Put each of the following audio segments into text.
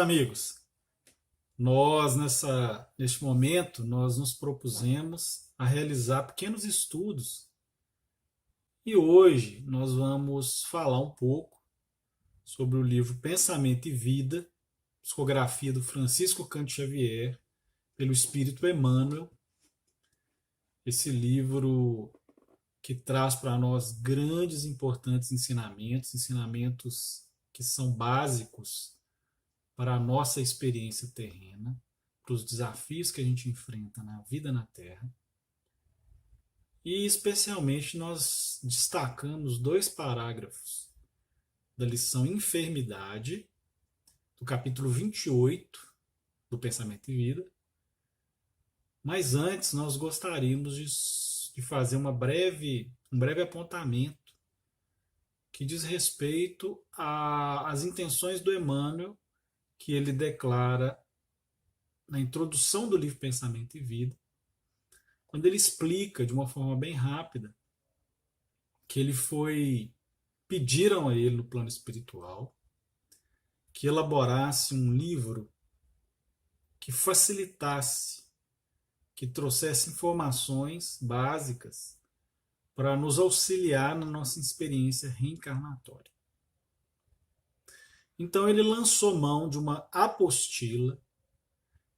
amigos, neste momento, nós nos propusemos a realizar pequenos estudos e hoje nós vamos falar um pouco sobre o livro Pensamento e Vida, psicografia do Francisco Canto Xavier, pelo Espírito Emmanuel. Esse livro que traz para nós grandes e importantes ensinamentos que são básicos para a nossa experiência terrena, para os desafios que a gente enfrenta na vida na Terra. E especialmente nós destacamos dois parágrafos da lição Enfermidade, do capítulo 28 do Pensamento e Vida. Mas antes nós gostaríamos de fazer um breve apontamento que diz respeito às intenções do Emmanuel, que ele declara na introdução do livro Pensamento e Vida, quando ele explica de uma forma bem rápida que pediram a ele no plano espiritual que elaborasse um livro que facilitasse, que trouxesse informações básicas para nos auxiliar na nossa experiência reencarnatória. Então ele lançou mão de uma apostila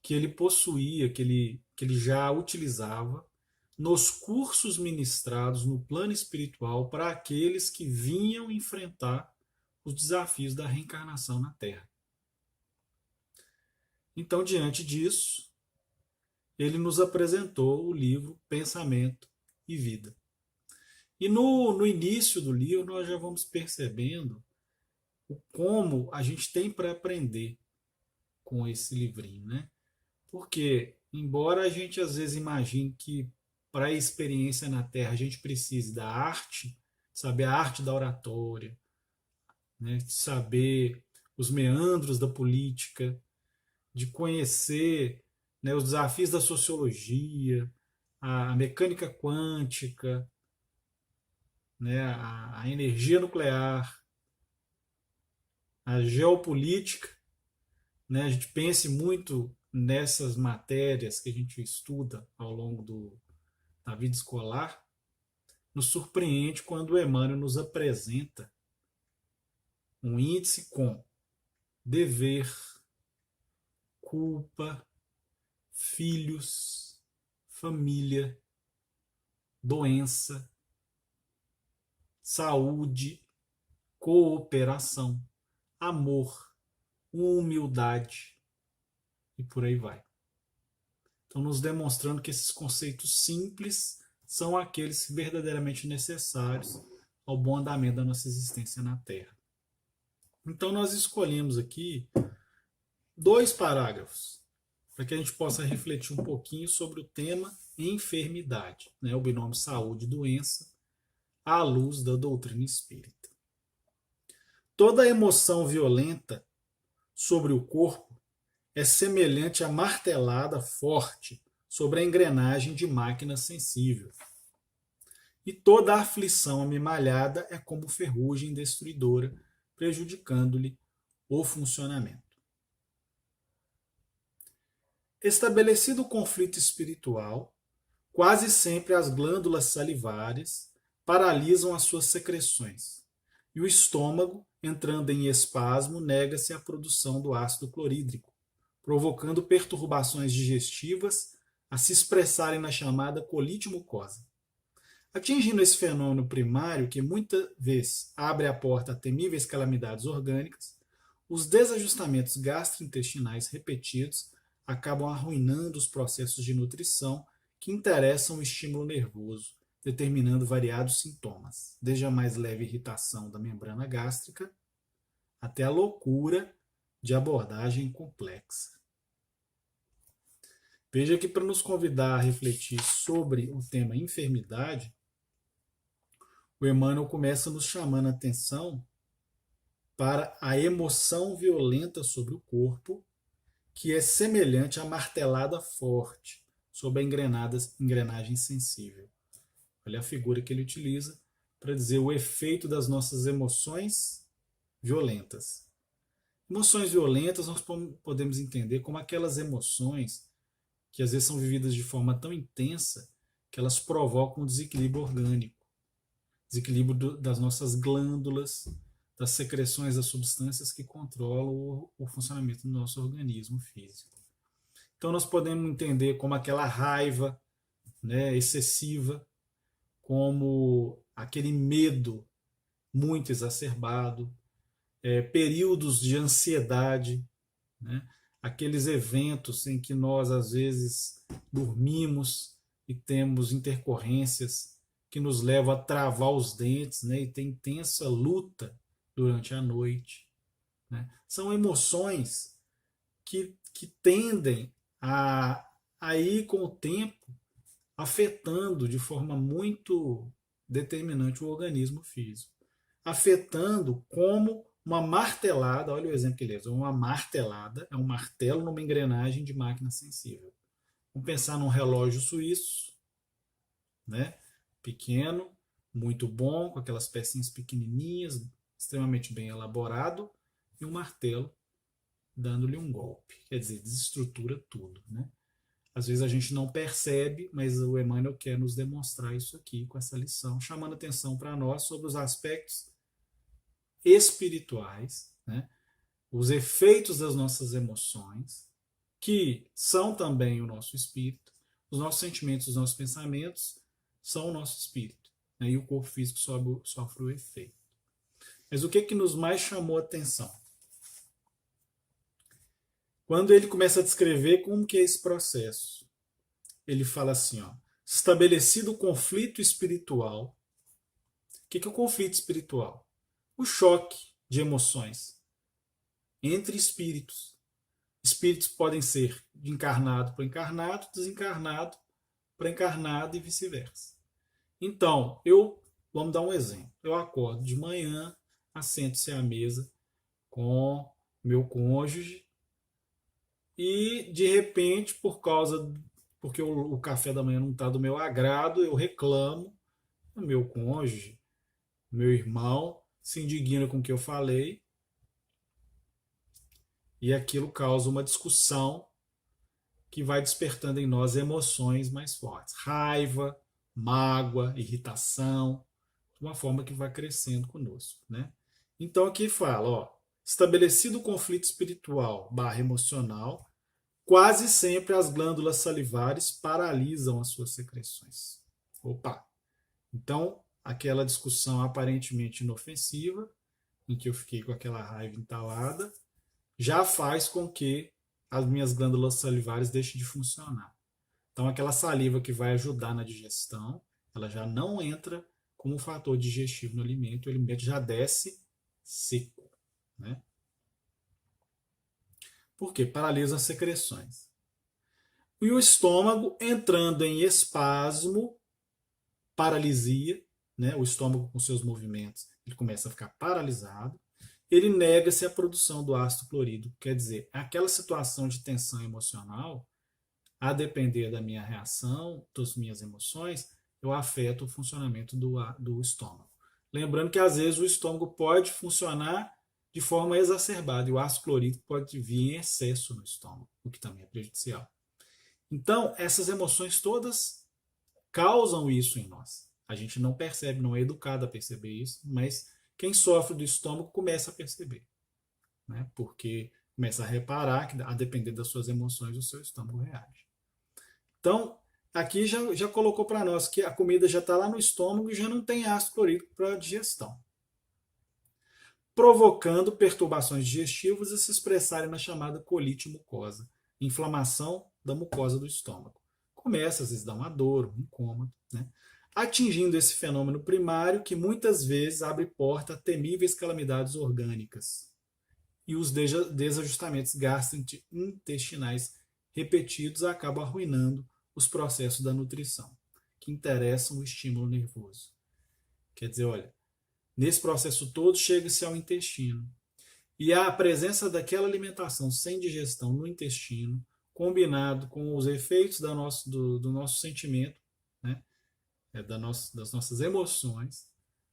que ele possuía, que ele já utilizava nos cursos ministrados no plano espiritual para aqueles que vinham enfrentar os desafios da reencarnação na Terra. Então, diante disso, ele nos apresentou o livro Pensamento e Vida. E no início do livro nós já vamos percebendo como a gente tem para aprender com esse livrinho, né? Porque, embora a gente às vezes imagine que para a experiência na Terra a gente precise da arte, saber a arte da oratória, né? De saber os meandros da política, de conhecer, né, os desafios da sociologia, a mecânica quântica, né, a energia nuclear, a geopolítica, né, a gente pense muito nessas matérias que a gente estuda ao longo da vida escolar, nos surpreende quando o Emmanuel nos apresenta um índice com dever, culpa, filhos, família, doença, saúde, cooperação, amor, humildade e por aí vai. Então, nos demonstrando que esses conceitos simples são aqueles verdadeiramente necessários ao bom andamento da nossa existência na Terra. Então, nós escolhemos aqui dois parágrafos para que a gente possa refletir um pouquinho sobre o tema enfermidade, né, o binômio saúde e doença, à luz da doutrina espírita. Toda emoção violenta sobre o corpo é semelhante à martelada forte sobre a engrenagem de máquina sensível. E toda aflição amimalhada é como ferrugem destruidora, prejudicando-lhe o funcionamento. Estabelecido o conflito espiritual, quase sempre as glândulas salivares paralisam as suas secreções, e o estômago, entrando em espasmo, nega-se à produção do ácido clorídrico, provocando perturbações digestivas a se expressarem na chamada colite mucosa. Atingindo esse fenômeno primário, que muitas vezes abre a porta a temíveis calamidades orgânicas, os desajustamentos gastrointestinais repetidos acabam arruinando os processos de nutrição que interessam o estímulo nervoso, determinando variados sintomas, desde a mais leve irritação da membrana gástrica até a loucura de abordagem complexa. Veja que, para nos convidar a refletir sobre o tema enfermidade, o Emmanuel começa nos chamando a atenção para a emoção violenta sobre o corpo, que é semelhante à martelada forte sobre a engrenagem sensível. Olha a figura que ele utiliza para dizer o efeito das nossas emoções violentas. Emoções violentas nós podemos entender como aquelas emoções que às vezes são vividas de forma tão intensa que elas provocam um desequilíbrio orgânico, desequilíbrio das nossas glândulas, das secreções das substâncias que controlam o funcionamento do nosso organismo físico. Então nós podemos entender como aquela raiva, né, excessiva, como aquele medo muito exacerbado, períodos de ansiedade, né, aqueles eventos em que nós às vezes dormimos e temos intercorrências que nos levam a travar os dentes, né, e ter intensa luta durante a noite. Né? São emoções que tendem a ir com o tempo afetando de forma muito determinante o organismo físico. Afetando como uma martelada, olha o exemplo que ele usa, uma martelada é um martelo numa engrenagem de máquina sensível. Vamos pensar num relógio suíço, né? Pequeno, muito bom, com aquelas pecinhas pequenininhas, extremamente bem elaborado, e um martelo dando-lhe um golpe. Quer dizer, desestrutura tudo, né? Às vezes a gente não percebe, mas o Emmanuel quer nos demonstrar isso aqui com essa lição, chamando atenção para nós sobre os aspectos espirituais, né? Os efeitos das nossas emoções, que são também o nosso espírito, os nossos sentimentos, os nossos pensamentos são o nosso espírito, né? E o corpo físico sofre o efeito. Mas o que nos mais chamou a atenção? Quando ele começa a descrever como que é esse processo, ele fala assim, ó, estabelecido o conflito espiritual. O que é o conflito espiritual? O choque de emoções entre espíritos. Espíritos podem ser de encarnado para encarnado, desencarnado para encarnado e vice-versa. Então, vamos dar um exemplo. Eu acordo de manhã, assento-se à mesa com meu cônjuge e, de repente, porque o café da manhã não está do meu agrado, eu reclamo, o meu cônjuge, meu irmão, se indigna com o que eu falei e aquilo causa uma discussão que vai despertando em nós emoções mais fortes. Raiva, mágoa, irritação, de uma forma que vai crescendo conosco. Né? Então aqui fala, ó, estabelecido o conflito espiritual / emocional, quase sempre as glândulas salivares paralisam as suas secreções. Opa! Então, aquela discussão aparentemente inofensiva, em que eu fiquei com aquela raiva entalada, já faz com que as minhas glândulas salivares deixem de funcionar. Então, aquela saliva que vai ajudar na digestão, ela já não entra como um fator digestivo no alimento, o alimento já desce seco. Né? Por quê? Paralisa as secreções. E o estômago entrando em espasmo, paralisia, né? O estômago com seus movimentos, ele começa a ficar paralisado, ele nega-se à produção do ácido clorídrico, quer dizer, aquela situação de tensão emocional, a depender da minha reação, das minhas emoções, eu afeto o funcionamento do estômago. Lembrando que às vezes o estômago pode funcionar de forma exacerbada e o ácido clorídrico pode vir em excesso no estômago, o que também é prejudicial. Então, essas emoções todas causam isso em nós. A gente não percebe, não é educado a perceber isso, mas quem sofre do estômago começa a perceber, né? Porque começa a reparar que, a depender das suas emoções, o seu estômago reage. Então, aqui já colocou para nós que a comida já está lá no estômago e já não tem ácido clorídrico para digestão, provocando perturbações digestivas e se expressarem na chamada colite mucosa, inflamação da mucosa do estômago. Começa, às vezes, a dar uma dor, um incômodo, né? Atingindo esse fenômeno primário que muitas vezes abre porta a temíveis calamidades orgânicas e os desajustamentos gastrointestinais repetidos acabam arruinando os processos da nutrição, que interessam o estímulo nervoso. Quer dizer, olha, nesse processo todo chega-se ao intestino. E a presença daquela alimentação sem digestão no intestino, combinado com os efeitos do nosso sentimento, né, das nossas emoções,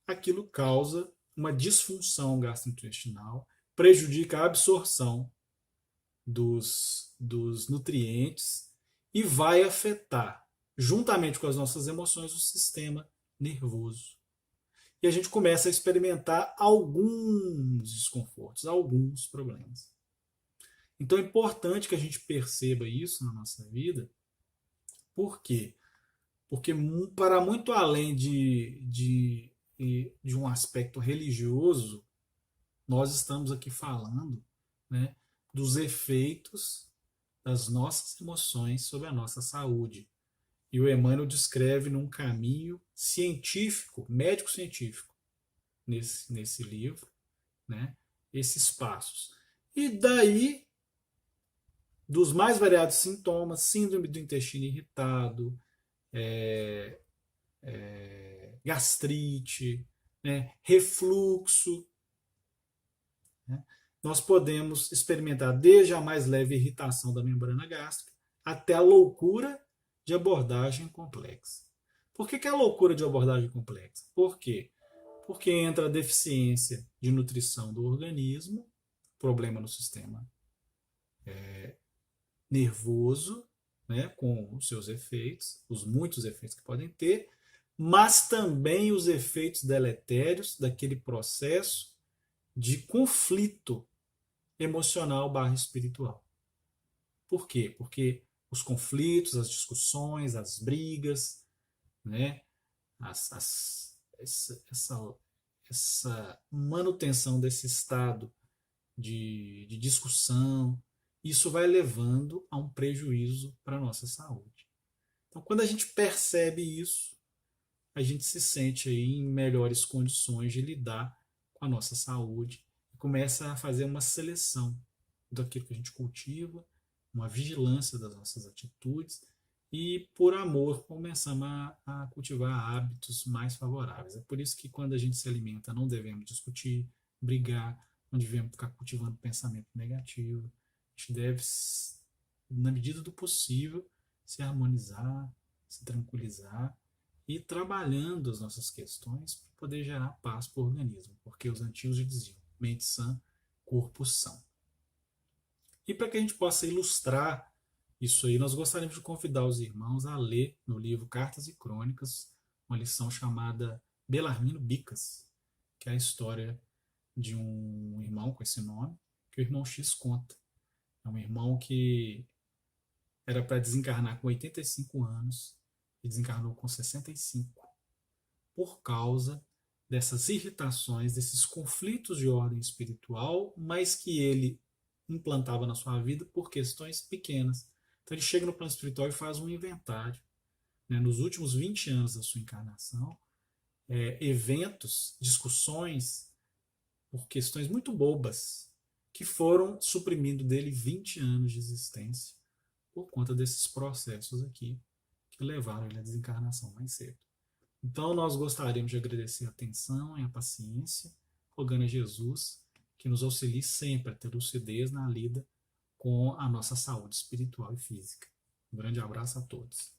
aquilo causa uma disfunção gastrointestinal prejudica a absorção dos nutrientes e vai afetar, juntamente com as nossas emoções, o sistema nervoso. E a gente começa a experimentar alguns desconfortos, alguns problemas. Então é importante que a gente perceba isso na nossa vida. Por quê? Porque para muito além de um aspecto religioso, nós estamos aqui falando, né, dos efeitos das nossas emoções sobre a nossa saúde. E o Emmanuel descreve num caminho científico, médico-científico, nesse livro, né, esses passos. E daí, dos mais variados sintomas, síndrome do intestino irritado, gastrite, né, refluxo, né, nós podemos experimentar desde a mais leve irritação da membrana gástrica até a loucura de abordagem complexa. Por que a loucura de abordagem complexa? Por quê? Porque entra a deficiência de nutrição do organismo, problema no sistema nervoso, né, com os seus efeitos, os muitos efeitos que podem ter, mas também os efeitos deletérios daquele processo de conflito emocional barra espiritual. Por quê? Porque os conflitos, as discussões, as brigas, né, essa manutenção desse estado de discussão, isso vai levando a um prejuízo para a nossa saúde. Então, quando a gente percebe isso, a gente se sente aí em melhores condições de lidar com a nossa saúde e começa a fazer uma seleção daquilo que a gente cultiva, uma vigilância das nossas atitudes e, por amor, começamos a cultivar hábitos mais favoráveis. É por isso que, quando a gente se alimenta, não devemos discutir, brigar, não devemos ficar cultivando pensamento negativo. A gente deve, na medida do possível, se harmonizar, se tranquilizar e ir trabalhando as nossas questões para poder gerar paz para o organismo, porque os antigos diziam: mente sã, corpo são. E para que a gente possa ilustrar isso aí, nós gostaríamos de convidar os irmãos a ler no livro Cartas e Crônicas uma lição chamada Belarmino Bicas, que é a história de um irmão com esse nome, que o irmão X conta. É um irmão que era para desencarnar com 85 anos e desencarnou com 65, por causa dessas irritações, desses conflitos de ordem espiritual, mas que ele implantava na sua vida por questões pequenas. Então ele chega no plano espiritual e faz um inventário, né, nos últimos 20 anos da sua encarnação, eventos, discussões por questões muito bobas que foram suprimindo dele 20 anos de existência por conta desses processos aqui que levaram ele à desencarnação mais cedo. Então nós gostaríamos de agradecer a atenção e a paciência, rogando a Jesus que nos auxilie sempre a ter lucidez na lida com a nossa saúde espiritual e física. Um grande abraço a todos.